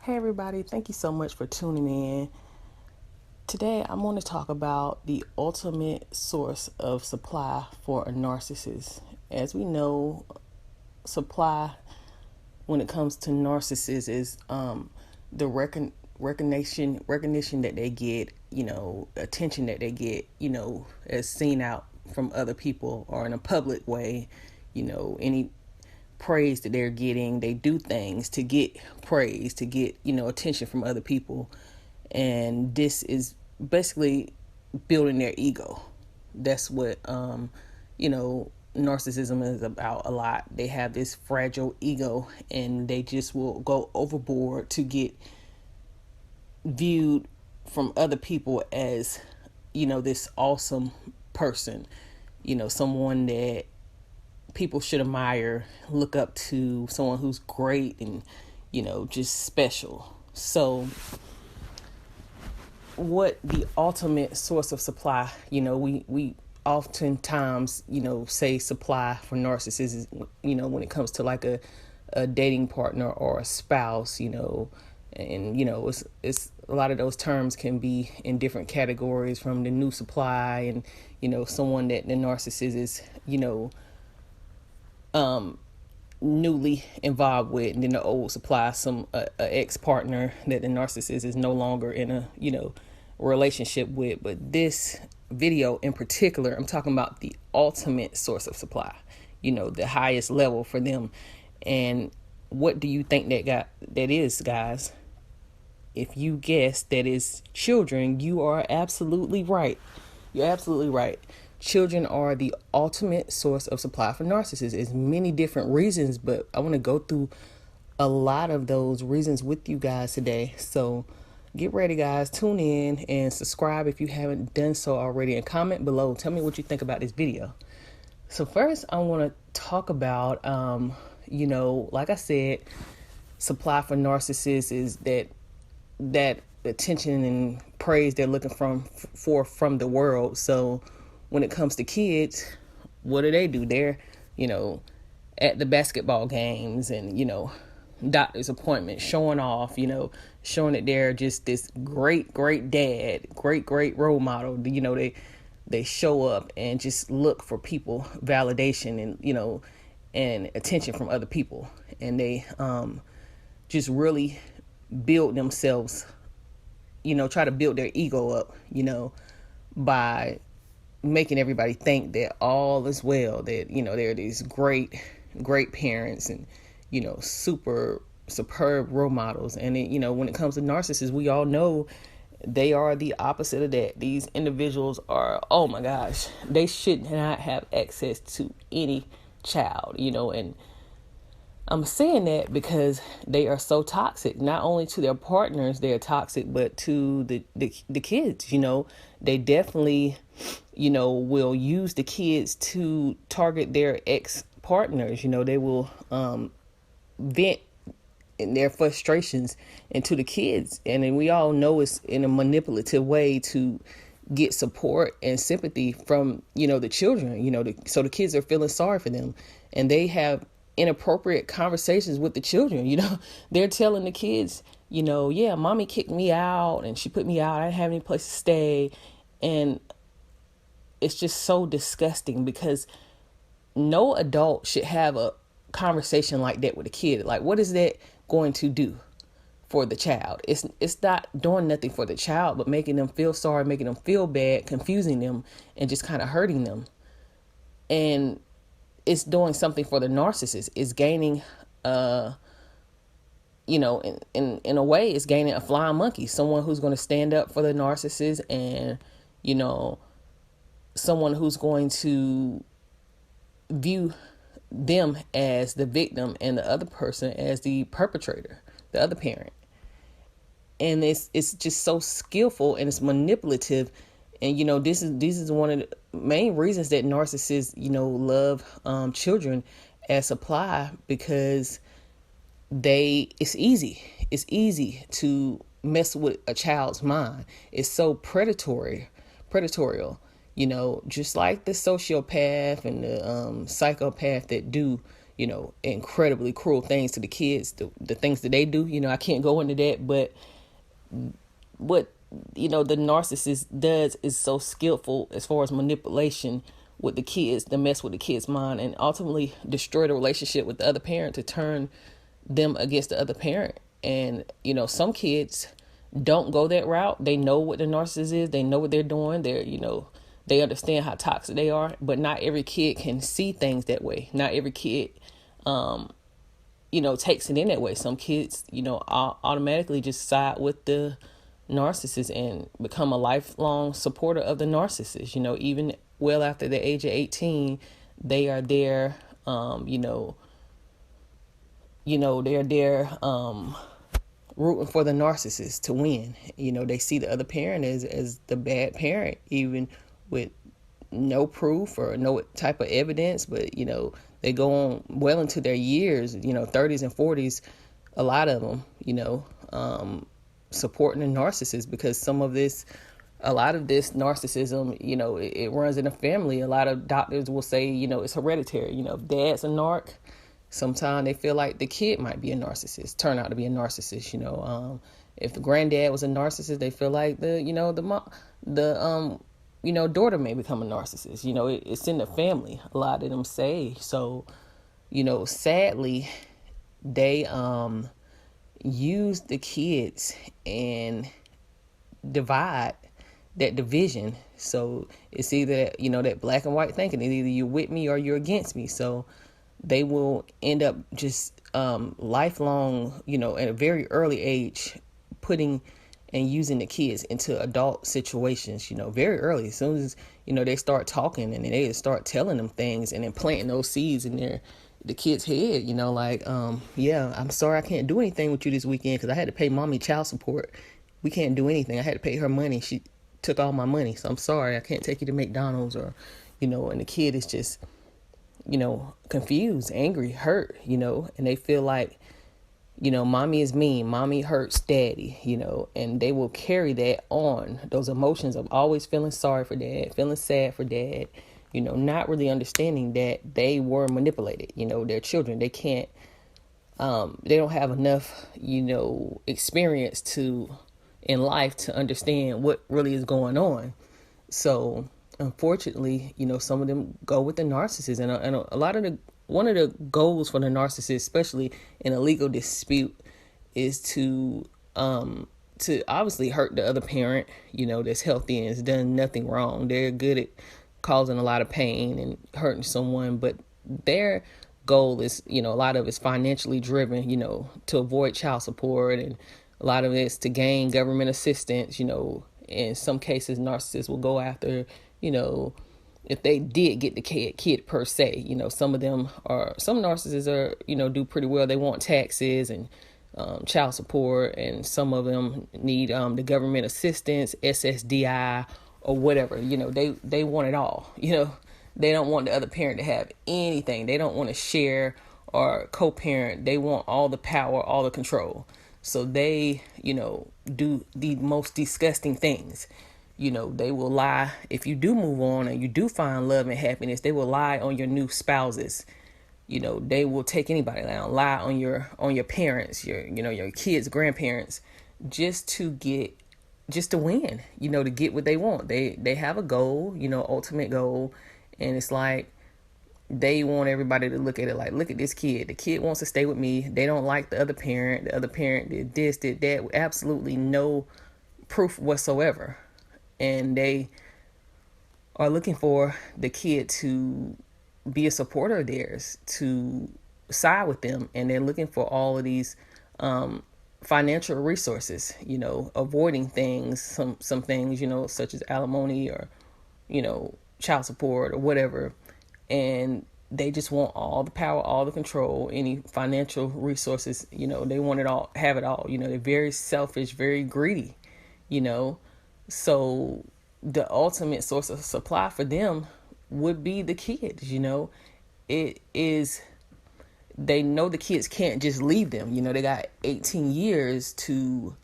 Hey everybody, thank you so much for tuning in. Today I'm going to talk about the ultimate source of supply for a narcissist. As we know, supply when it comes to narcissists is the recognition that they get, attention that they get, as seen out from other people or in a public way, any praise that they're getting. They do things to get praise, to get, attention from other people. And this is basically building their ego. That's what, narcissism is about a lot. They have this fragile ego and they just will go overboard to get viewed from other people as, this awesome person, someone that people should admire, look up to, someone who's great and, just special. So what the ultimate source of supply, we oftentimes, say supply for narcissists is, when it comes to like a dating partner or a spouse, and, it's a lot of those terms can be in different categories, from the new supply and, someone that the narcissist is, newly involved with, and then the old supply, some a ex-partner that the narcissist is no longer in a relationship with. But this video in particular, I'm talking about the ultimate source of supply, the highest level for them. And what do you think that is, guys? If you guess that is children, you are absolutely right. You're absolutely right. Children are the ultimate source of supply for narcissists. There's many different reasons, but I want to go through a lot of those reasons with you guys today. So get ready, guys. Tune in and subscribe if you haven't done so already, and comment below. Tell me what you think about this video. So first, I want to talk about, like I said, supply for narcissists is that attention and praise they're looking from the world. So when it comes to kids, what do? They're, at the basketball games and, doctor's appointments, showing off, showing that they're just this great dad, great role model. They show up and just look for people validation and, and attention from other people. And they just really build themselves, try to build their ego up, by making everybody think that all is well, that, they're these great parents and, superb role models. And then, when it comes to narcissists, we all know they are the opposite of that. These individuals are, oh my gosh, they should not have access to any child, and I'm saying that because they are so toxic. Not only to their partners, they're toxic, but to the kids. They definitely, will use the kids to target their ex-partners. They will vent in their frustrations into the kids. And then we all know it's in a manipulative way to get support and sympathy from, the children, so the kids are feeling sorry for them. And they have inappropriate conversations with the children. They're telling the kids, yeah, mommy kicked me out and she put me out. I didn't have any place to stay. And it's just so disgusting, because no adult should have a conversation like that with a kid. Like, what is that going to do for the child? It's not doing nothing for the child, but making them feel sorry, making them feel bad, confusing them, and just kind of hurting them. And it's doing something for the narcissist. It's gaining, in a way, it's gaining a flying monkey, someone who's going to stand up for the narcissist, and, someone who's going to view them as the victim and the other person as the perpetrator, the other parent. And it's just so skillful and it's manipulative. And, this is one of the main reasons that narcissists, love children as supply, because it's easy to mess with a child's mind. It's so predatorial, just like the sociopath and the psychopath that do, incredibly cruel things to the kids, the things that they do. I can't go into that, but what the narcissist does is so skillful as far as manipulation with the kids, to mess with the kids' mind and ultimately destroy the relationship with the other parent, to turn them against the other parent. And some kids don't go that route. They know what the narcissist is, they know what they're doing, they understand how toxic they are, but not every kid can see things that way. Not every kid takes it in that way. Some kids, automatically just side with the narcissist and become a lifelong supporter of the narcissist. Even well after the age of 18, they are there. They're there rooting for the narcissist to win. They see the other parent as the bad parent, even with no proof or no type of evidence. But they go on well into their years, 30s and 40s, a lot of them, supporting the narcissist, because a lot of this narcissism, it runs in the family. A lot of doctors will say, it's hereditary. If dad's a narc, sometimes they feel like the kid might be a narcissist, turn out to be a narcissist. If the granddad was a narcissist, they feel like the daughter may become a narcissist. It's in the family, a lot of them say. So, sadly, they use the kids and divide that division. So it's either, that black and white thinking, either you're with me or you're against me. So they will end up just lifelong, at a very early age, putting and using the kids into adult situations, very early. As soon as, they start talking, and then they start telling them things and then planting those seeds in the kid's head, yeah, I'm sorry I can't do anything with you this weekend because I had to pay mommy child support. We can't do anything. I had to pay her money. She took all my money. So I'm sorry, I can't take you to McDonald's, or, and the kid is just, confused, angry, hurt, and they feel like, mommy is mean, mommy hurts daddy, and they will carry that on, those emotions of always feeling sorry for dad, feeling sad for dad, not really understanding that they were manipulated. Their children, they can't, they don't have enough, experience in life to understand what really is going on. So unfortunately, some of them go with the narcissist, and a lot of one of the goals for the narcissist, especially in a legal dispute, is to obviously hurt the other parent, that's healthy and has done nothing wrong. They're good at causing a lot of pain and hurting someone, but their goal is, a lot of it's financially driven, to avoid child support, and a lot of it's to gain government assistance. In some cases, narcissists will go after, if they did get the kid per se. Some narcissists are, do pretty well. They want taxes and child support, and some of them need the government assistance, SSDI, or whatever. They want it all. They don't want the other parent to have anything. They don't want to share or co-parent. They want all the power, all the control. So they, do the most disgusting things. They will lie. If you do move on and you do find love and happiness, they will lie on your new spouses. They will take anybody down, lie on your parents, your kids, grandparents, just to win, to get what they want. They have a goal, ultimate goal. And it's like, they want everybody to look at it like, look at this kid. The kid wants to stay with me. They don't like the other parent. The other parent did this, did that, with absolutely no proof whatsoever. And they are looking for the kid to be a supporter of theirs, to side with them. And they're looking for all of these financial resources, avoiding things, some things, such as alimony or, child support or whatever. And they just want all the power, all the control, any financial resources, they want it all, have it all. They're very selfish, very greedy, so the ultimate source of supply for them would be the kids. It is, they know the kids can't just leave them. They got 18 years to,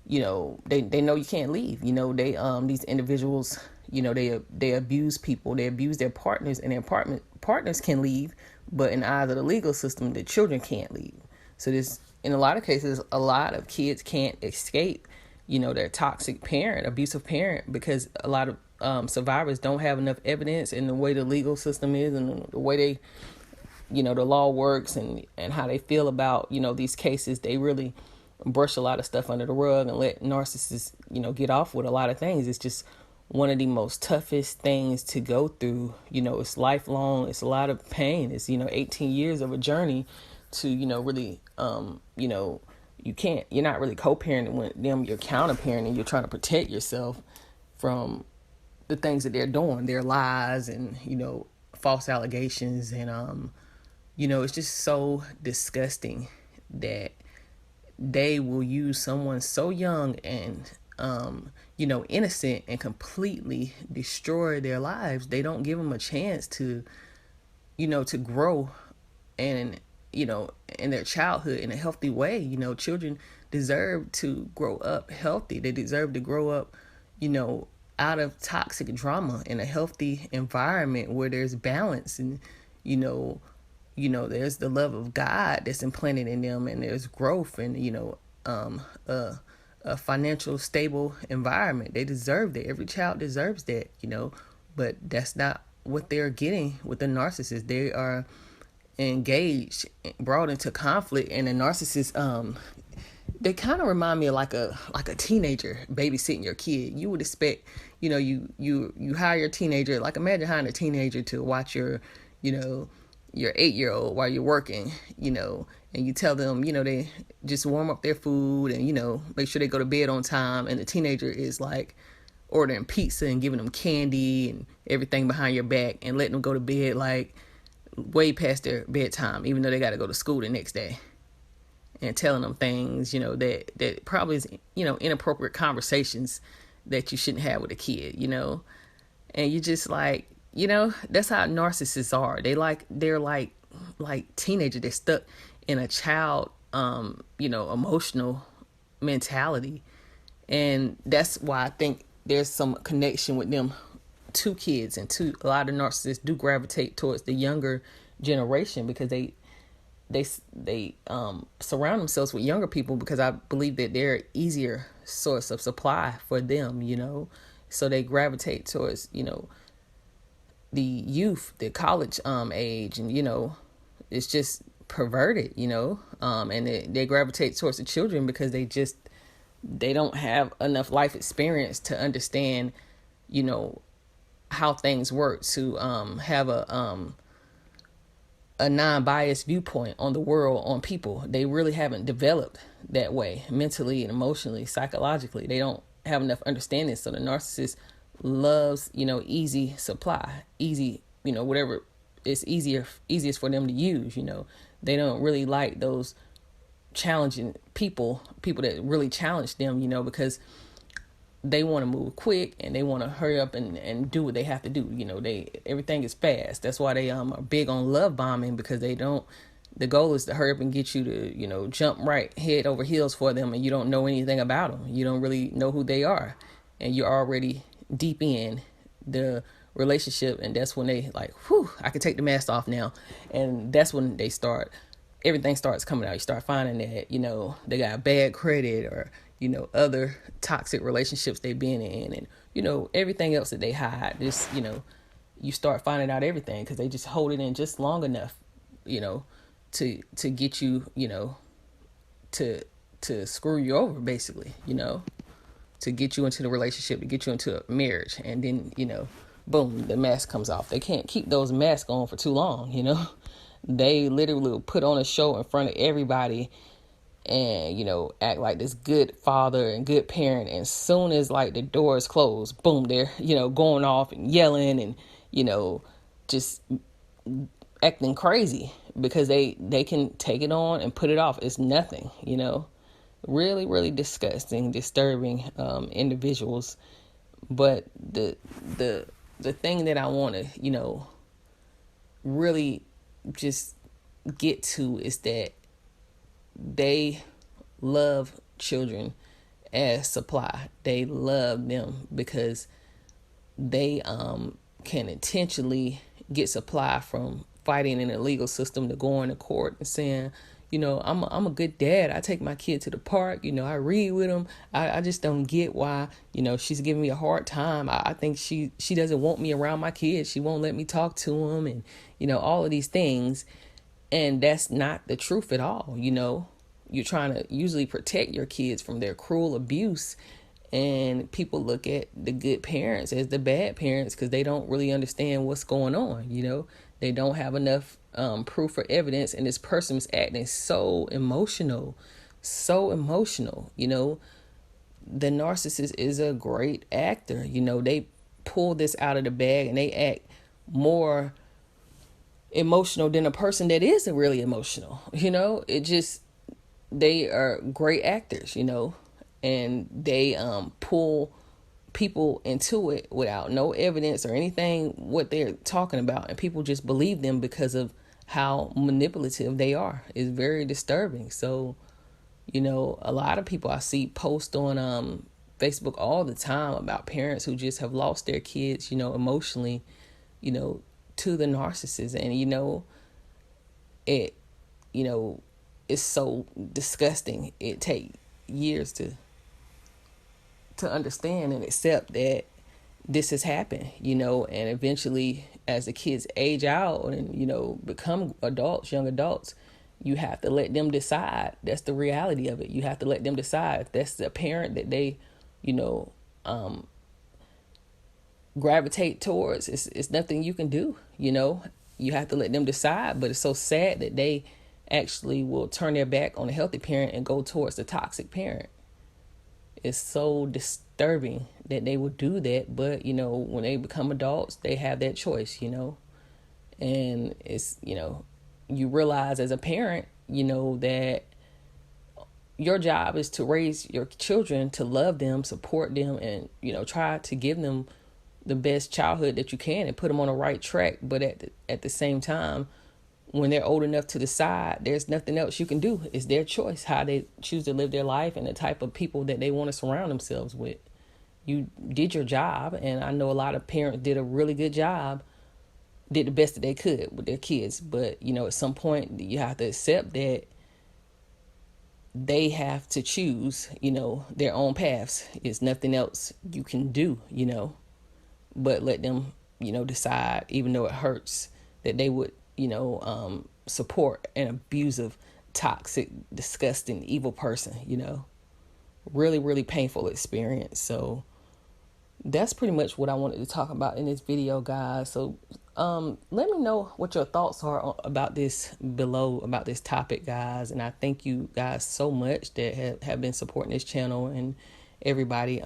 they know you can't leave. These individuals, they abuse people, they abuse their partners, and their partners can leave, But in the eyes of the legal system, the children can't leave. So this, in a lot of cases, a lot of kids can't escape, their toxic parent, abusive parent, because a lot of survivors don't have enough evidence in the way the legal system is and the way they, the law works and how they feel about, these cases. They really brush a lot of stuff under the rug and let narcissists, get off with a lot of things. It's just one of the most toughest things to go through. It's lifelong. It's a lot of pain. It's, 18 years of a journey to, really, you're not really co-parenting with them. You're counter-parenting. You're trying to protect yourself from the things that they're doing, their lies and, false allegations. And, it's just so disgusting that they will use someone so young and, innocent and completely destroy their lives. They don't give them a chance to, to grow and, in their childhood in a healthy way. Children deserve to grow up healthy. They deserve to grow up, out of toxic drama in a healthy environment where there's balance and, there's the love of God that's implanted in them, and there's growth and, a financial stable environment. They deserve that. Every child deserves that, but that's not what they're getting with the narcissist. They are engaged, brought into conflict, and the narcissist, they kind of remind me of like a teenager babysitting your kid. You would expect, you hire a teenager, like imagine hiring a teenager to watch your 8-year-old while you're working, and you tell them, they just warm up their food and, make sure they go to bed on time. And the teenager is like ordering pizza and giving them candy and everything behind your back and letting them go to bed like way past their bedtime, even though they got to go to school the next day, and telling them things, that probably is, inappropriate conversations that you shouldn't have with a kid, and you just like, that's how narcissists are. They're like teenagers. They're stuck in a child, emotional mentality. And that's why I think there's some connection with them to kids, and to a lot of narcissists do gravitate towards the younger generation because they surround themselves with younger people, because I believe that they're an easier source of supply for them, so they gravitate towards, the youth, the college age, and it's just perverted, and they gravitate towards the children because they don't have enough life experience to understand, how things work, to have a non-biased viewpoint on the world, on people. They really haven't developed that way mentally and emotionally, psychologically. They don't have enough understanding. So the narcissist loves, easy supply, easy, whatever is easiest for them to use. They don't really like those challenging people that really challenge them, because they want to move quick and they want to hurry up and do what they have to do. Everything is fast. That's why they are big on love bombing, because the goal is to hurry up and get you to, jump right head over heels for them, and you don't know anything about them. You don't really know who they are, and you're already deep in the relationship, and that's when they like, whew, I can take the mask off now. And that's when everything starts coming out. You start finding that, they got bad credit, or, other toxic relationships they've been in, and, everything else that they hide. Just, you start finding out everything because they just hold it in just long enough, to get you, to screw you over, basically, to get you into the relationship, to get you into a marriage. And then, boom, the mask comes off. They can't keep those masks on for too long, They literally will put on a show in front of everybody and, act like this good father and good parent. And soon as like the door is closed, boom, they're, going off and yelling and, just acting crazy because they can take it on and put it off. It's nothing, really, really disgusting, disturbing individuals. But the thing that I want to, really just get to is that they love children as supply. They love them because they can intentionally get supply from fighting in the legal system to going to court and saying, I'm a good dad. I take my kid to the park. I read with him. I just don't get why, she's giving me a hard time. I think she doesn't want me around my kids. She won't let me talk to him, and, all of these things. And that's not the truth at all. You're trying to usually protect your kids from their cruel abuse. And people look at the good parents as the bad parents because they don't really understand what's going on. They don't have enough proof or evidence, and this person is acting so emotional. The narcissist is a great actor. They pull this out of the bag and they act more emotional than a person that isn't really emotional. They are great actors, and they pull people into it without no evidence or anything what they're talking about, and people just believe them because of how manipulative they are. It's very disturbing. So a lot of people I see post on Facebook all the time about parents who just have lost their kids, emotionally, to the narcissist. And it it's so disgusting. It take years to understand and accept that this has happened, and eventually as the kids age out and, become adults, young adults, you have to let them decide. That's the reality of it. You have to let them decide if that's the parent that they, gravitate towards. It's nothing you can do, you have to let them decide. But it's so sad that they actually will turn their back on a healthy parent and go towards the toxic parent. It's so disturbing that they would do that. But, when they become adults, they have that choice, and it's, you realize as a parent, that your job is to raise your children, to love them, support them, and, try to give them the best childhood that you can and put them on the right track. But at the same time, when they're old enough to decide, there's nothing else you can do. It's their choice how they choose to live their life and the type of people that they want to surround themselves with. You did your job, and I know a lot of parents did a really good job, did the best that they could with their kids. But, at some point you have to accept that they have to choose, their own paths. It's nothing else you can do, but let them, decide, even though it hurts, that they would, support an abusive, toxic, disgusting, evil person, really, really painful experience. So that's pretty much what I wanted to talk about in this video, guys. So let me know what your thoughts are about this below, about this topic, guys. And I thank you guys so much that have been supporting this channel, and everybody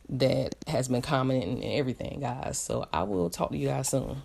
that has been commenting and everything, guys. So I will talk to you guys soon.